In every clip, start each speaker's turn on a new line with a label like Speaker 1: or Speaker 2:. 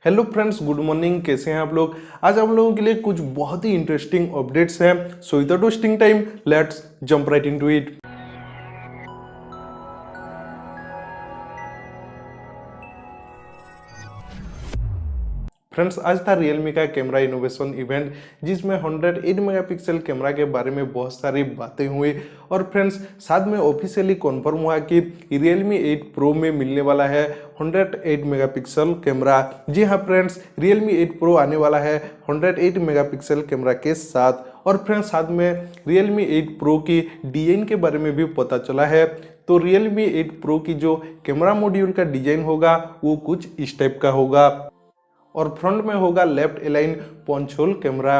Speaker 1: Hello friends, good morning. कैसे हैं आप लोग? आज आप लोगों के लिए कुछ बहुत ही इंटरेस्टिंग अपडेट्स हैं। So without wasting time, let's jump right into it. Friends, आज था Realme का कैमरा इनोवेशन इवेंट, जिसमें 108 मेगापिक्सल कैमरा के बारे में बहुत सारी बातें हुई। और फ्रेंड्स, साथ में ऑफिशियली कन्फर्म हुआ कि Realme 8 Pro में मिलने वाला है 108 मेगापिक्सल कैमरा। जी हाँ फ्रेंड्स, Realme 8 Pro आने वाला है 108 मेगापिक्सल कैमरा के साथ। और फ्रेंड्स, साथ में Realme 8 Pro की डिजाइन के बारे में भी पता चला है। तो Realme 8 Pro की जो कैमरा मॉड्यूल का डिजाइन होगा वो कुछ इस टाइप का होगा, और फ्रंट में होगा left align punch hole camera.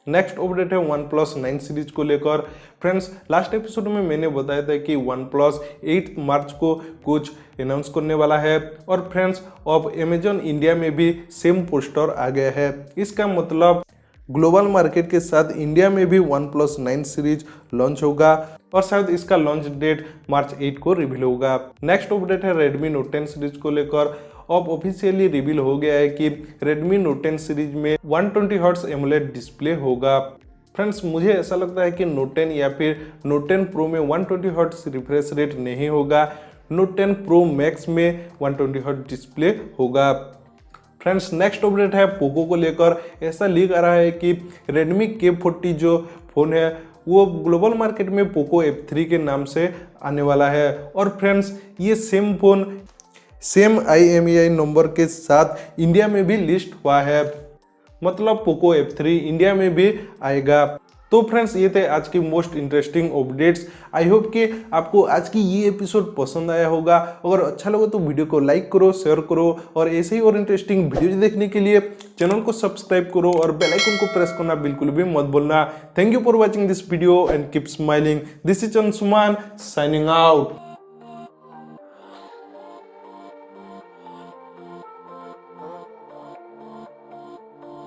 Speaker 1: Next update है OnePlus 9 सीरीज को लेकर। फ्रेंड्स, लास्ट एपिसोड में मैंने बताया था कि OnePlus 8 मार्च को कुछ अनाउंस करने वाला है। और फ्रेंड्स, अब अमेजॉन इंडिया में भी सेम पोस्टर आ गया है। इसका मतलब ग्लोबल मार्केट के साथ इंडिया में भी OnePlus 9 सीरीज लॉन्च होगा, और शायद इसका लॉन्च डेट मार्च 8 को रिवील होगा। नेक्स्ट अपडेट है Redmi Note 10 सीरीज को लेकर। अब ऑफिशियली रिवील हो गया है कि Redmi Note 10 सीरीज में 120Hz AMOLED डिस्प्ले होगा। फ्रेंड्स, मुझे ऐसा लगता है कि Note 10 या फिर Note 10 Pro में 120Hz रिफ्रेश रेट नहीं होगा। Note 10 Pro Max में 120Hz डिस्प्ले होगा। फ्रेंड्स, नेक्स्ट अपडेट है पोको को लेकर। ऐसा लीक आ रहा है कि Redmi K40 जो फोन है वो ग्लोबल मार्केट में Poco F3 के नाम से आने वाला है। और फ्रेंड्स, ये same phone same IMEI number के साथ इंडिया में भी लिस्ट हुआ है, मतलब Poco F3 इंडिया में भी आएगा। तो फ्रेंड्स, ये थे आज की most interesting updates. I hope कि आपको आज की ये एपिसोड पसंद आया होगा। अगर अच्छा लगा तो वीडियो को लाइक करो, शेयर करो, और ऐसे ही और इंटरेस्टिंग वीडियो देखने के लिए चैनल को सब्सक्राइब करो और बेल आइकन को प्रेस करना बिल्कुल भी मत भूलना। Thank you for watching this video and keep smiling. This is Anshuman signing out.